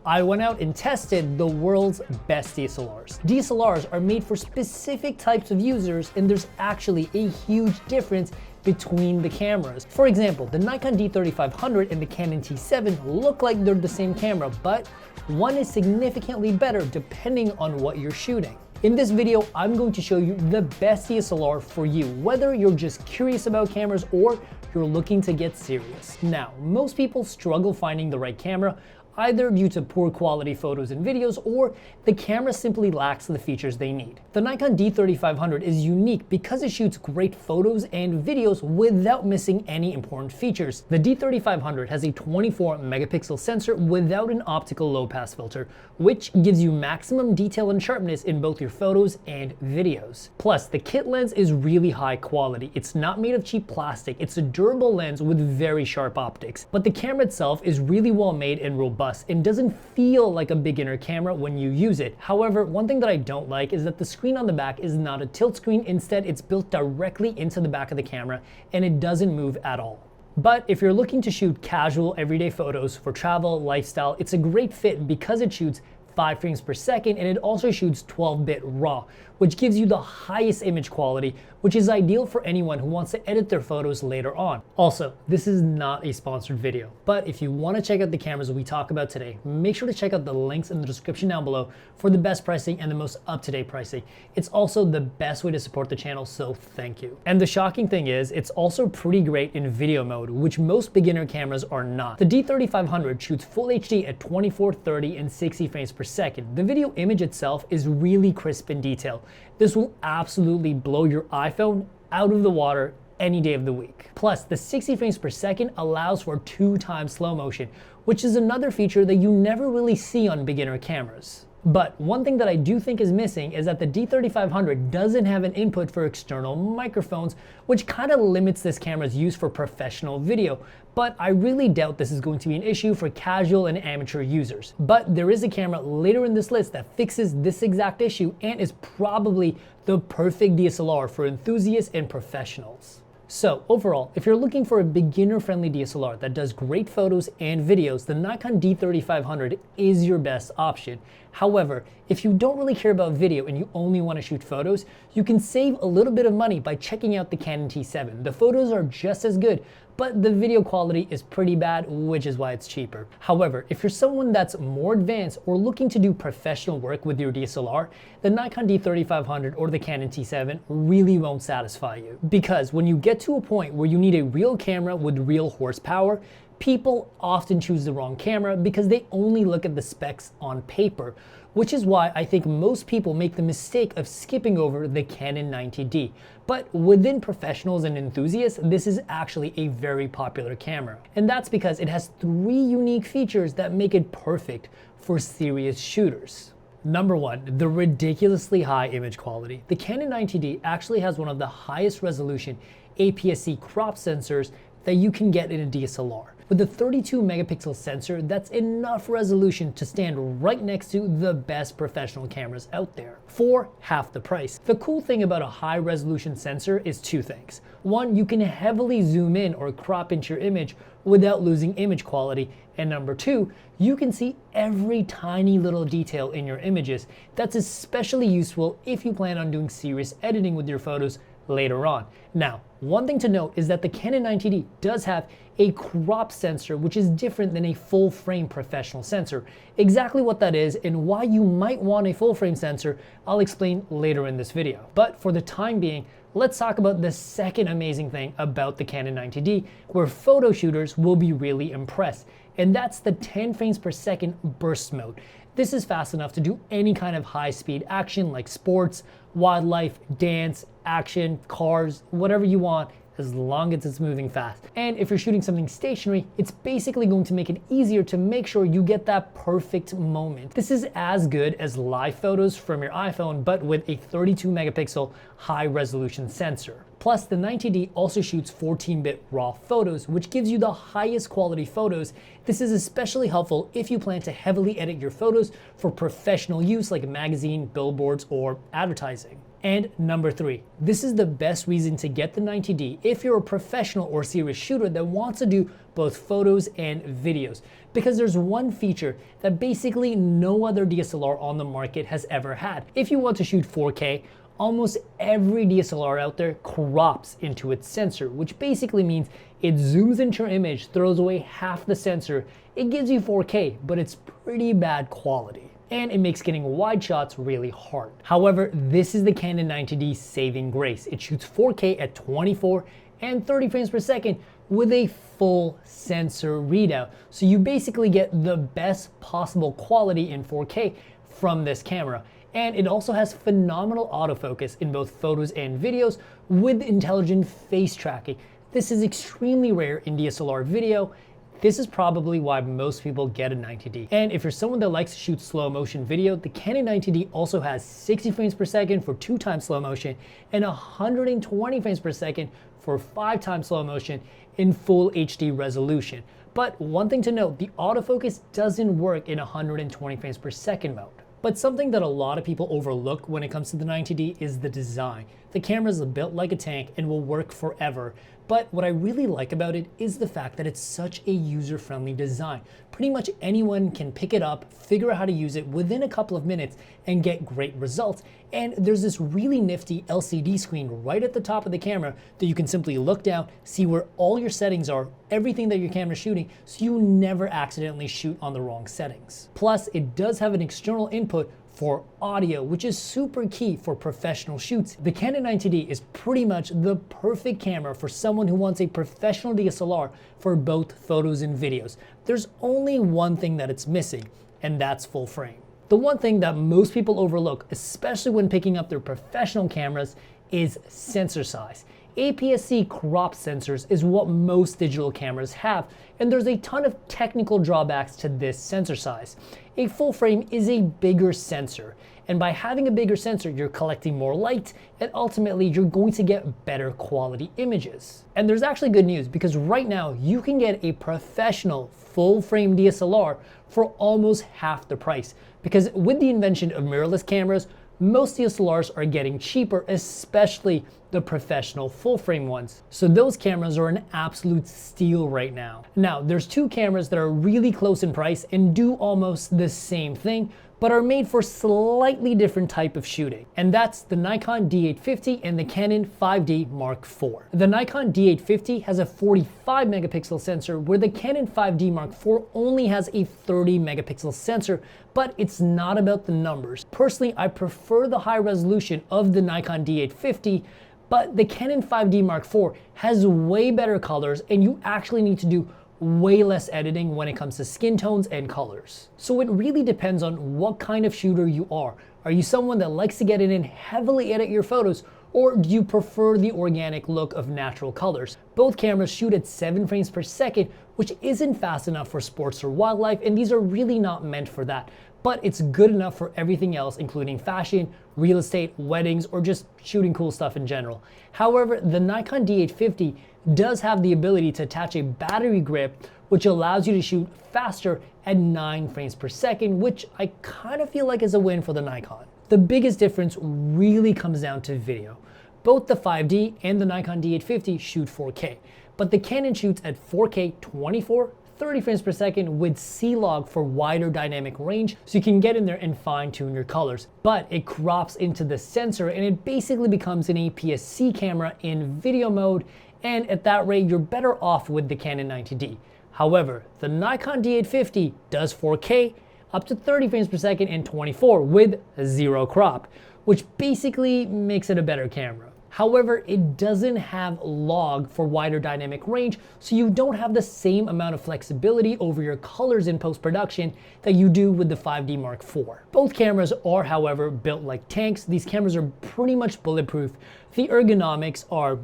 I went out and tested the world's best DSLRs. DSLRs are made for specific types of users, and there's actually a huge difference between the cameras. For example, the Nikon D3500 and the Canon T7 look like they're the same camera, but one is significantly better depending on what you're shooting. In this video, I'm going to show you the best DSLR for you, whether you're just curious about cameras or you're looking to get serious. Now, most people struggle finding the right camera, either due to poor quality photos and videos or the camera simply lacks the features they need. The Nikon D3500 is unique because it shoots great photos and videos without missing any important features. The D3500 has a 24 megapixel sensor without an optical low pass filter, which gives you maximum detail and sharpness in both your photos and videos. Plus, the kit lens is really high quality. It's not made of cheap plastic. It's a durable lens with very sharp optics, but the camera itself is really well made and robust and doesn't feel like a beginner camera when you use it. However, one thing that I don't like is that the screen on the back is not a tilt screen. Instead, it's built directly into the back of the camera and it doesn't move at all. But if you're looking to shoot casual, everyday photos for travel, lifestyle, it's a great fit because it shoots 5 frames per second and it also shoots 12-bit RAW, which gives you the highest image quality, which is ideal for anyone who wants to edit their photos later on. Also, this is not a sponsored video, but if you want to check out the cameras we talk about today, make sure to check out the links in the description down below for the best pricing and the most up-to-date pricing. It's also the best way to support the channel, so thank you. And the shocking thing is, it's also pretty great in video mode, which most beginner cameras are not. The D3500 shoots full HD at 24, 30, and 60 frames per second. The video image itself is really crisp in detail. This will absolutely blow your iPhone out of the water any day of the week. Plus, the 60 frames per second allows for 2x slow motion, which is another feature that you never really see on beginner cameras. But one thing that I do think is missing is that the D3500 doesn't have an input for external microphones, which kind of limits this camera's use for professional video. But I really doubt this is going to be an issue for casual and amateur users. But there is a camera later in this list that fixes this exact issue and is probably the perfect DSLR for enthusiasts and professionals. So overall, if you're looking for a beginner-friendly DSLR that does great photos and videos, the Nikon D3500 is your best option. However, if you don't really care about video and you only want to shoot photos, you can save a little bit of money by checking out the Canon T7. The photos are just as good, but the video quality is pretty bad, which is why it's cheaper. However, if you're someone that's more advanced or looking to do professional work with your DSLR, the Nikon D3500 or the Canon T7 really won't satisfy you. Because when you get to a point where you need a real camera with real horsepower, people often choose the wrong camera because they only look at the specs on paper, which is why I think most people make the mistake of skipping over the Canon 90D. But within professionals and enthusiasts, this is actually a very popular camera. And that's because it has 3 unique features that make it perfect for serious shooters. Number 1, the ridiculously high image quality. The Canon 90D actually has one of the highest resolution APS-C crop sensors that you can get in a DSLR. With a 32 megapixel sensor, that's enough resolution to stand right next to the best professional cameras out there for half the price. The cool thing about a high resolution sensor is 2 things. 1, you can heavily zoom in or crop into your image without losing image quality. And number 2, you can see every tiny little detail in your images. That's especially useful if you plan on doing serious editing with your photos later on. Now, one thing to note is that the Canon 90D does have a crop sensor, which is different than a full frame professional sensor. Exactly what that is and why you might want a full frame sensor, I'll explain later in this video. But for the time being, let's talk about the second amazing thing about the Canon 90D, where photo shooters will be really impressed, and that's the 10 frames per second burst mode. This is fast enough to do any kind of high-speed action like sports, wildlife, dance, action, cars, whatever you want, as long as it's moving fast. And if you're shooting something stationary, it's basically going to make it easier to make sure you get that perfect moment. This is as good as live photos from your iPhone, but with a 32 megapixel high resolution sensor. Plus, the 90D also shoots 14-bit RAW photos, which gives you the highest quality photos. This is especially helpful if you plan to heavily edit your photos for professional use like a magazine, billboards, or advertising. And number 3, this is the best reason to get the 90D if you're a professional or serious shooter that wants to do both photos and videos. because there's one feature that basically no other DSLR on the market has ever had. If you want to shoot 4K, almost every DSLR out there crops into its sensor, which basically means it zooms into your image, throws away half the sensor. It gives you 4K, but it's pretty bad quality, and it makes getting wide shots really hard. However, this is the Canon 90D's saving grace. It shoots 4K at 24 and 30 frames per second with a full sensor readout. So you basically get the best possible quality in 4K from this camera. And it also has phenomenal autofocus in both photos and videos with intelligent face tracking. This is extremely rare in DSLR video. This is probably why most people get a 90D. And if you're someone that likes to shoot slow motion video, the Canon 90D also has 60 frames per second for 2x slow motion and 120 frames per second for 5x slow motion in full HD resolution. But one thing to note, the autofocus doesn't work in 120 frames per second mode. But something that a lot of people overlook when it comes to the 90D is the design. The camera is built like a tank and will work forever. But what I really like about it is the fact that it's such a user-friendly design. Pretty much anyone can pick it up, figure out how to use it within a couple of minutes and get great results. And there's this really nifty LCD screen right at the top of the camera that you can simply look down, see where all your settings are, everything that your camera is shooting, so you never accidentally shoot on the wrong settings. Plus, it does have an external input for audio, which is super key for professional shoots. The Canon 90D is pretty much the perfect camera for someone who wants a professional DSLR for both photos and videos. There's only one thing that it's missing, and that's full frame. The one thing that most people overlook, especially when picking up their professional cameras, is sensor size. APS-C crop sensors is what most digital cameras have, and there's a ton of technical drawbacks to this sensor size. A full frame is a bigger sensor, and by having a bigger sensor, you're collecting more light, and ultimately you're going to get better quality images. And there's actually good news, because right now you can get a professional full frame DSLR for almost half the price. Because with the invention of mirrorless cameras, most DSLRs are getting cheaper, especially the professional full frame ones. So those cameras are an absolute steal right now. Now, there's two cameras that are really close in price and do almost the same thing, but are made for slightly different type of shooting. And that's the Nikon D850 and the Canon 5D Mark IV. The Nikon D850 has a 45 megapixel sensor, where the Canon 5D Mark IV only has a 30 megapixel sensor, but it's not about the numbers. Personally, I prefer the high resolution of the Nikon D850, but the Canon 5D Mark IV has way better colors, and you actually need to do way less editing when it comes to skin tones and colors. So it really depends on what kind of shooter you are. Are you someone that likes to get in and heavily edit your photos, or do you prefer the organic look of natural colors? Both cameras shoot at 7 frames per second, which isn't fast enough for sports or wildlife, and these are really not meant for that. But it's good enough for everything else, including fashion, real estate, weddings, or just shooting cool stuff in general. However, the Nikon D850 does have the ability to attach a battery grip, which allows you to shoot faster at 9 frames per second, which I kind of feel like is a win for the Nikon. The biggest difference really comes down to video. Both the 5D and the Nikon D850 shoot 4K, but the Canon shoots at 4K 24, 30 frames per second with C-Log for wider dynamic range, so you can get in there and fine-tune your colors. But it crops into the sensor, and it basically becomes an APS-C camera in video mode, and at that rate, you're better off with the Canon 90D. However, the Nikon D850 does 4K up to 30 frames per second and 24 with zero crop, which basically makes it a better camera. However, it doesn't have log for wider dynamic range, so you don't have the same amount of flexibility over your colors in post-production that you do with the 5D Mark IV. Both cameras are, however, built like tanks. These cameras are pretty much bulletproof. The ergonomics are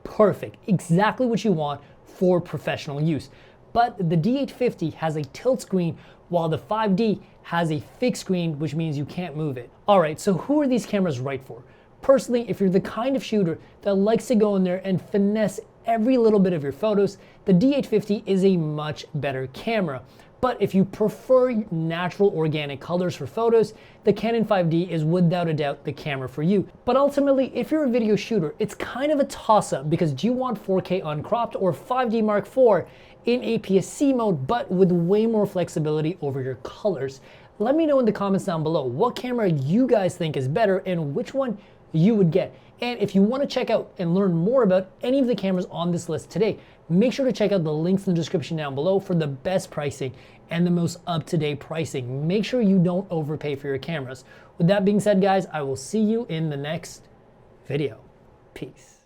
perfect, exactly what you want for professional use. But the D850 has a tilt screen, while the 5D has a fixed screen, which means you can't move it. All right, so who are these cameras right for? Personally, if you're the kind of shooter that likes to go in there and finesse every little bit of your photos, the D850 is a much better camera. But if you prefer natural organic colors for photos, the Canon 5D is without a doubt the camera for you. But ultimately, if you're a video shooter, it's kind of a toss-up, because do you want 4K uncropped or 5D Mark IV in APS-C mode, but with way more flexibility over your colors. Let me know in the comments down below what camera you guys think is better and which one you would get. And if you want to check out and learn more about any of the cameras on this list today, make sure to check out the links in the description down below for the best pricing and the most up-to-date pricing. Make sure you don't overpay for your cameras. With that being said, guys, I will see you in the next video. Peace.